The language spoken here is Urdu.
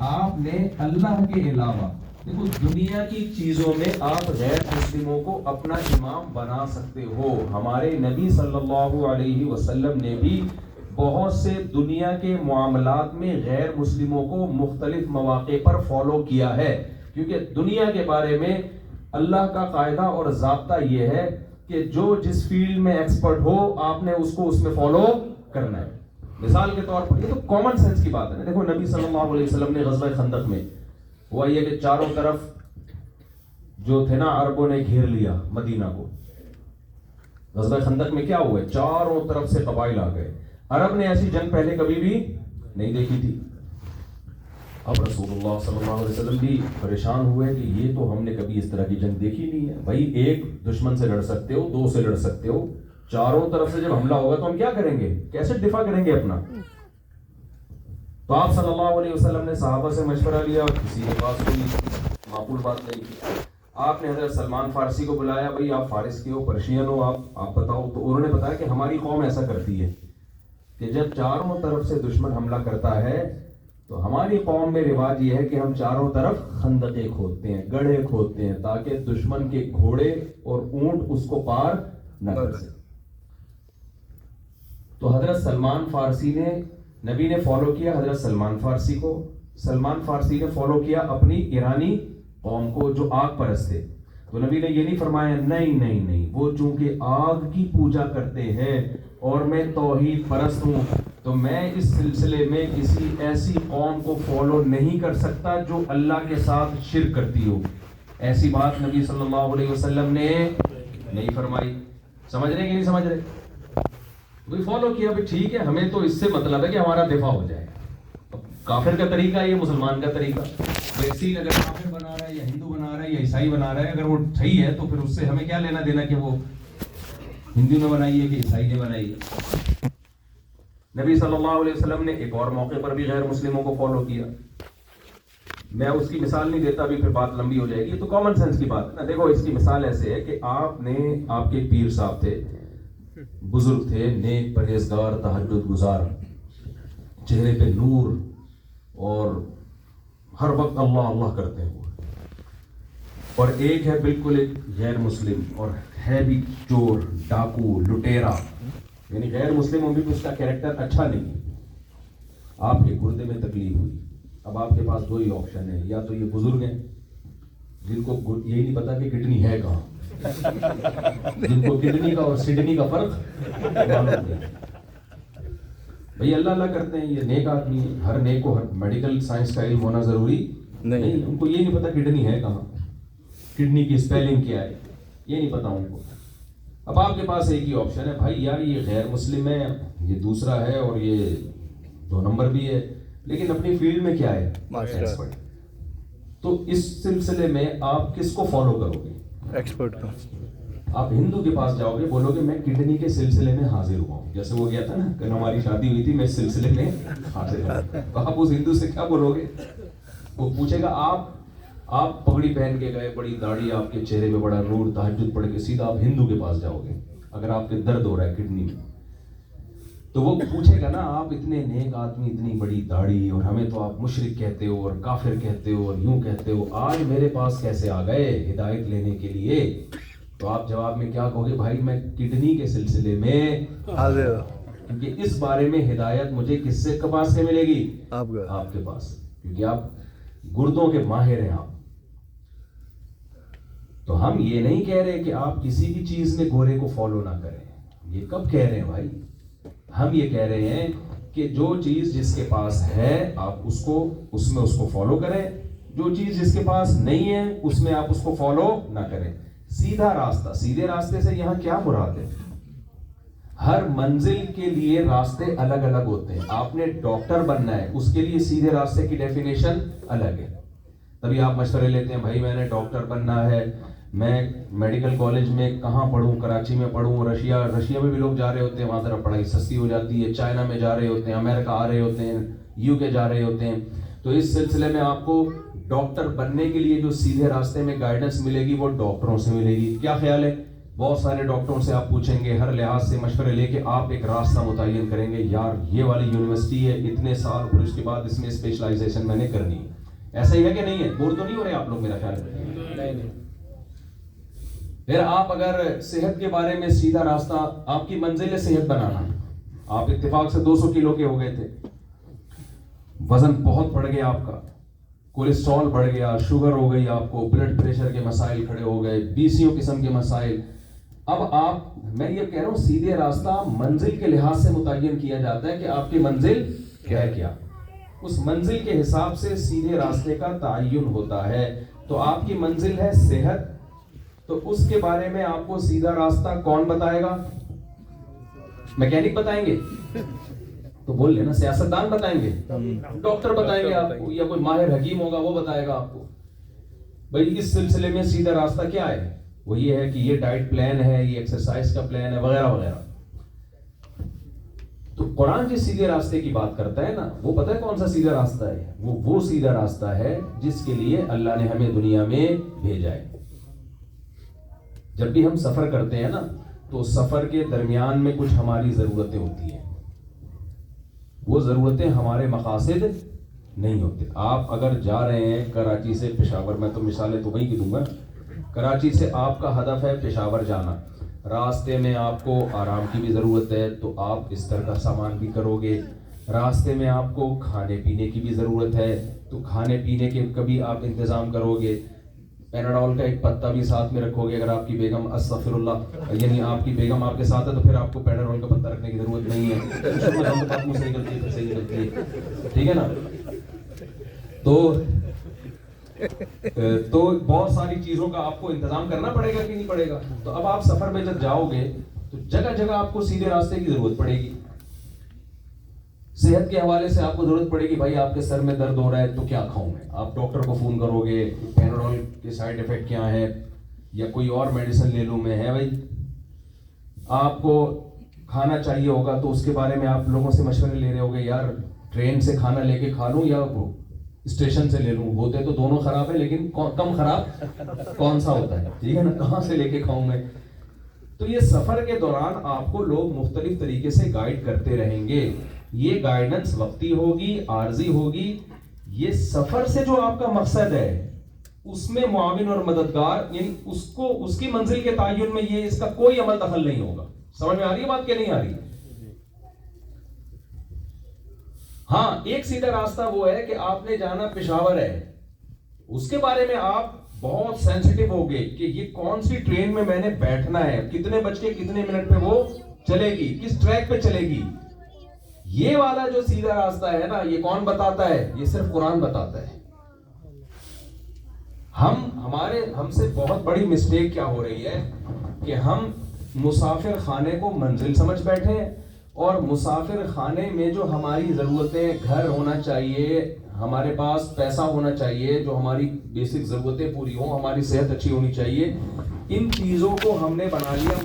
آپ نے اللہ کے علاوہ، دیکھو دنیا کی چیزوں میں آپ غیر مسلموں کو اپنا امام بنا سکتے ہو. ہمارے نبی صلی اللہ علیہ وسلم نے بھی بہت سے دنیا کے معاملات میں غیر مسلموں کو مختلف مواقع پر فالو کیا ہے، کیونکہ دنیا کے بارے میں اللہ کا قاعدہ اور ضابطہ یہ ہے کہ جو جس فیلڈ میں ایکسپرٹ ہو آپ نے اس کو اس میں فالو کرنا ہے. مثال کے طور پر یہ تو کامن سینس کی بات ہے نا. دیکھو نبی صلی اللہ علیہ وسلم نے غزوہ خندق میں ہوا یہ کہ چاروں طرف جو تھے نا عربوں نے گھیر لیا مدینہ کو. غزوہ خندق میں کیا ہوا ہے؟ چاروں طرف سے قبائل آ گئے. عرب نے ایسی جنگ پہلے کبھی بھی نہیں دیکھی تھی. اب رسول اللہ صلی اللہ علیہ وسلم بھی پریشان ہوئے کہ یہ تو ہم نے کبھی اس طرح کی جنگ دیکھی نہیں ہے. بھائی ایک دشمن سے لڑ سکتے ہو، دو سے لڑ سکتے ہو، چاروں طرف سے جب حملہ ہوگا تو ہم کیا کریں گے؟ کیسے دفاع کریں گے اپنا؟ تو آپ صلی اللہ علیہ وسلم نے صحابہ سے مشورہ لیا، کسی کے پاس کوئی معقول بات نہیں کی. آپ نے حضرت سلمان فارسی کو بلایا، بھائی آپ فارس کے ہو، پرشین ہو، آپ بتاؤ. تو انہوں نے بتایا کہ ہماری قوم ایسا کرتی ہے کہ جب چاروں طرف سے دشمن حملہ کرتا ہے تو ہماری قوم میں رواج یہ ہے کہ ہم چاروں طرف خندقیں کھودتے ہیں، گڑھے کھودتے ہیں، تاکہ دشمن کے گھوڑے اور اونٹ اس کو پار نہ کر سکے. تو حضرت سلمان فارسی نے، نبی نے فالو کیا حضرت سلمان فارسی کو. سلمان فارسی نے فالو کیا اپنی ایرانی قوم کو جو آگ پرست تھے. تو نبی نے یہ نہیں فرمایا نہیں نہیں نہیں، وہ چونکہ آگ کی پوجا کرتے ہیں اور میں توحید پرست ہوں تو میں اس سلسلے میں کسی ایسی قوم کو فالو نہیں کر سکتا جو اللہ کے ساتھ شرک کرتی ہو. ایسی بات نبی صلی اللہ علیہ وسلم نے نہیں فرمائی. سمجھ رہے کہ نہیں سمجھ رہے؟ کوئی فالو کیا بھی ٹھیک ہے، ہمیں تو اس سے مطلب ہے کہ ہمارا دفاع ہو جائے. کافر کا طریقہ یہ مسلمان کا طریقہ. ویکسین اگر کافر بنا رہا ہے یا ہندو بنا رہا ہے یا عیسائی بنا رہا ہے، اگر وہ صحیح ہے تو پھر اس سے ہمیں کیا لینا دینا کہ وہ ہندو نے بنائی ہے کہ عیسائی نے بنائی ہے. نبی صلی اللہ علیہ وسلم نے ایک اور موقع پر بھی غیر مسلموں کو فالو کیا. میں اس کی مثال نہیں دیتا، بھی پھر بات لمبی ہو جائے گی. تو کامن سینس کی بات ہے نا. دیکھو اس کی مثال ایسے ہے کہ آپ کے پیر صاحب تھے، بزرگ تھے، نیک پرہیزگار، تہجد گزار، چہرے پہ نور اور ہر وقت اللہ اللہ کرتے ہیں. اور ایک ہے بالکل ایک غیر مسلم اور ہے بھی چور، ڈاکو، لٹیرا، یعنی غیر مسلم بھی اس کا کیریکٹر اچھا نہیں ہے. آپ کے گردے میں تکلیف ہوئی. اب آپ کے پاس دو ہی آپشن ہے، یا تو یہ بزرگ ہیں جن کو یہی نہیں پتا کہ کڈنی ہے کہاں، جن کو کڈنی کا اور سڈنی کا فرق معلوم ہے. بھئی اللہ اللہ کرتے ہیں، یہ نیک آدمی ہے. ہر نیک کو میڈیکل سائنس کا علم ہونا ضروری نہیں. ان کو یہ نہیں پتا کڈنی ہے کہاں، کڈنی کی اسپیلنگ کیا ہے، یہ نہیں پتا ان کو. اب آپ کے پاس ایک ہی آپشن ہے، بھائی یار یہ غیر مسلم ہے، یہ دوسرا ہے اور یہ دو نمبر بھی ہے، لیکن اپنی فیلڈ میں کیا ہے؟ ایکسپرٹ. تو اس سلسلے میں آپ کس کو فالو کرو گے؟ ایکسپرٹ کو. آپ ہندو کے پاس جاؤ گے، بولو گے میں کڈنی کے سلسلے میں حاضر ہوا ہوں، جیسے وہ گیا تھا نا کہ ہماری شادی ہوئی تھی، میں اس سلسلے میں حاضر ہوں. تو آپ اس ہندو سے کیا بولو گے؟ وہ پوچھے گا آپ پگڑی پہن کے گئے، بڑی داڑھی، آپ کے چہرے پہ بڑا نور، تہجد پڑھ کے سیدھا آپ ہندو کے پاس جاؤ گے. اگر آپ کے درد ہو رہا ہے کڈنی میں تو وہ پوچھے گا نا آپ اتنے نیک آدمی، اتنی بڑی داڑھی، اور ہمیں تو آپ مشرک کہتے ہو اور کافر کہتے ہو اور یوں کہتے ہو، آج میرے پاس کیسے آ گئے ہدایت لینے کے لیے؟ تو آپ جواب میں کیا کہو گے؟ بھائی میں کڈنی کے سلسلے میں حاضر ہوں، کیونکہ اس بارے میں ہدایت مجھے کس سے پاس سے ملے گی؟ آپ کے پاس، کیونکہ آپ گردوں کے ماہر ہیں آپ. تو ہم یہ نہیں کہہ رہے کہ آپ کسی بھی چیز میں گورے کو فالو نہ کریں. یہ کب کہہ رہے ہیں بھائی؟ ہم یہ کہہ رہے ہیں کہ جو چیز جس کے پاس ہے آپ اس کو فالو کریں، جو چیز جس کے پاس نہیں ہے اس میں آپ اس کو فالو نہ کریں. سیدھا راستہ. سیدھے راستے سے یہاں کیا مراد ہے؟ ہر منزل کے لیے راستے الگ الگ ہوتے ہیں. آپ نے ڈاکٹر بننا ہے، اس کے لیے سیدھے راستے کی ڈیفینیشن الگ ہے. تبھی آپ مشورے لیتے ہیں، بھائی میں نے ڈاکٹر بننا ہے، میں میڈیکل کالج میں کہاں پڑھوں؟ کراچی میں پڑھوں. رشیا میں بھی لوگ جا رہے ہوتے ہیں، وہاں ذرا پڑھائی سستی ہو جاتی ہے. چائنا میں جا رہے ہوتے ہیں، امریکہ آ رہے ہوتے ہیں، UK جا رہے ہوتے ہیں. تو اس سلسلے میں آپ کو ڈاکٹر بننے کے لیے جو سیدھے راستے میں گائیڈنس ملے گی وہ ڈاکٹروں سے ملے گی. کیا خیال ہے؟ بہت سارے ڈاکٹروں سے آپ پوچھیں گے، ہر لحاظ سے مشورے لے کے آپ ایک راستہ متعین کریں گے، یار یہ والی یونیورسٹی ہے، اتنے سال، پھر اس کے بعد اس میں اسپیشلائزیشن میں نے کرنی ہے. ایسا ہی ہے کہ نہیں ہے؟ بور تو نہیں ہو رہے آپ لوگ میرا خیال ہے؟ پھر آپ اگر صحت کے بارے میں سیدھا راستہ، آپ کی منزل ہے صحت بنانا، آپ اتفاق سے 200 کلو کے ہو گئے تھے، وزن بہت بڑھ گیا آپ کا، کولیسٹرول بڑھ گیا، شوگر ہو گئی آپ کو، بلڈ پریشر کے مسائل کھڑے ہو گئے، BCO قسم کے مسائل. اب آپ، میں یہ کہہ رہا ہوں سیدھے راستہ منزل کے لحاظ سے متعین کیا جاتا ہے کہ آپ کی منزل کیا ہے، کیا اس منزل کے حساب سے سیدھے راستے کا تعین ہوتا ہے. تو آپ کی منزل ہے صحت، تو اس کے بارے میں آپ کو سیدھا راستہ کون بتائے گا؟ میکینک بتائیں گے؟ تو بول لینا. سیاستدان بتائیں گے؟ ڈاکٹر بتائیں گے آپ کو، یا کوئی ماہر حکیم ہوگا وہ بتائے گا آپ کو. بھائی اس سلسلے میں سیدھا راستہ کیا ہے؟ وہ یہ ہے کہ یہ ڈائٹ پلان ہے، یہ ایکسرسائز کا پلان ہے، وغیرہ وغیرہ. تو قرآن جس سیدھے راستے کی بات کرتا ہے نا، وہ پتہ ہے کون سا سیدھا راستہ ہے؟ وہ سیدھا راستہ ہے جس کے لیے اللہ نے ہمیں دنیا میں بھیجا ہے. جب بھی ہم سفر کرتے ہیں نا، تو سفر کے درمیان میں کچھ ہماری ضرورتیں ہوتی ہیں، وہ ضرورتیں ہمارے مقاصد نہیں ہوتے. آپ اگر جا رہے ہیں کراچی سے پشاور، میں تو مثالیں تو وہیں کی دوں گا، کراچی سے آپ کا ہدف ہے پشاور جانا، راستے میں آپ کو آرام کی بھی ضرورت ہے تو آپ بستر کا سامان بھی کرو گے، راستے میں آپ کو کھانے پینے کی بھی ضرورت ہے تو کھانے پینے کے کبھی آپ انتظام کرو گے، پیناڈول کا ایک پتا بھی ساتھ میں رکھو گے. اگر آپ کی بیگم، استغفر اللہ، یعنی آپ کی بیگم آپ کے ساتھ ہے تو پھر آپ کو پیناڈول کا پتا رکھنے کی ضرورت نہیں ہے. صحیح نکلتی ہے، ٹھیک ہے نا. تو بہت ساری چیزوں کا آپ کو انتظام کرنا پڑے گا کہ نہیں پڑے گا. تو اب آپ سفر میں جب جاؤ گے تو جگہ جگہ آپ کو سیدھے راستے کی ضرورت پڑے گی. صحت کے حوالے سے آپ کو ضرورت پڑے گی، بھائی آپ کے سر میں درد ہو رہا ہے تو کیا کھاؤں میں، آپ ڈاکٹر کو فون کرو گے، پیناڈول کے سائیڈ ایفیکٹ کیا ہے، یا کوئی اور میڈیسن لے لوں میں، ہے بھائی. آپ کو کھانا چاہیے ہوگا تو اس کے بارے میں آپ لوگوں سے مشورے لے رہے ہوگے، یار ٹرین سے کھانا لے کے کھا لوں یا اسٹیشن سے لے لوں. ہوتے تو دونوں خراب ہے لیکن کم خراب کون سا ہوتا ہے، ٹھیک ہے نا، کہاں سے لے کے کھاؤں میں. تو یہ سفر کے دوران آپ کو لوگ مختلف طریقے سے گائیڈ کرتے رہیں گے. یہ گائیڈنس وقتی ہوگی، عارضی ہوگی. یہ سفر سے جو آپ کا مقصد ہے اس میں معاون اور مددگار، یعنی اس کی منزل کے تعین میں یہ اس کا کوئی عمل دخل نہیں ہوگا. سمجھ میں آ رہی ہے بات کہ نہیں آ رہی؟ ہاں، ایک سیدھا راستہ وہ ہے کہ آپ نے جانا پشاور ہے، اس کے بارے میں آپ بہت سینسیٹیو ہوگے کہ یہ کون سی ٹرین میں میں نے بیٹھنا ہے، کتنے بج کے کتنے منٹ پہ وہ چلے گی، کس ٹریک پہ چلے گی. یہ والا جو سیدھا راستہ ہے نا، یہ کون بتاتا ہے؟ یہ صرف قرآن بتاتا ہے. ہم سے بہت بڑی مسٹیک کیا ہو رہی ہے کہ ہم مسافر خانے کو منزل سمجھ بیٹھے ہیں، اور مسافر خانے میں جو ہماری ضرورتیں، گھر ہونا چاہیے، ہمارے پاس پیسہ ہونا چاہیے، جو ہماری بیسک ضرورتیں پوری ہوں، ہماری صحت اچھی ہونی چاہیے، ان چیزوں کو ہم نے بنا لیا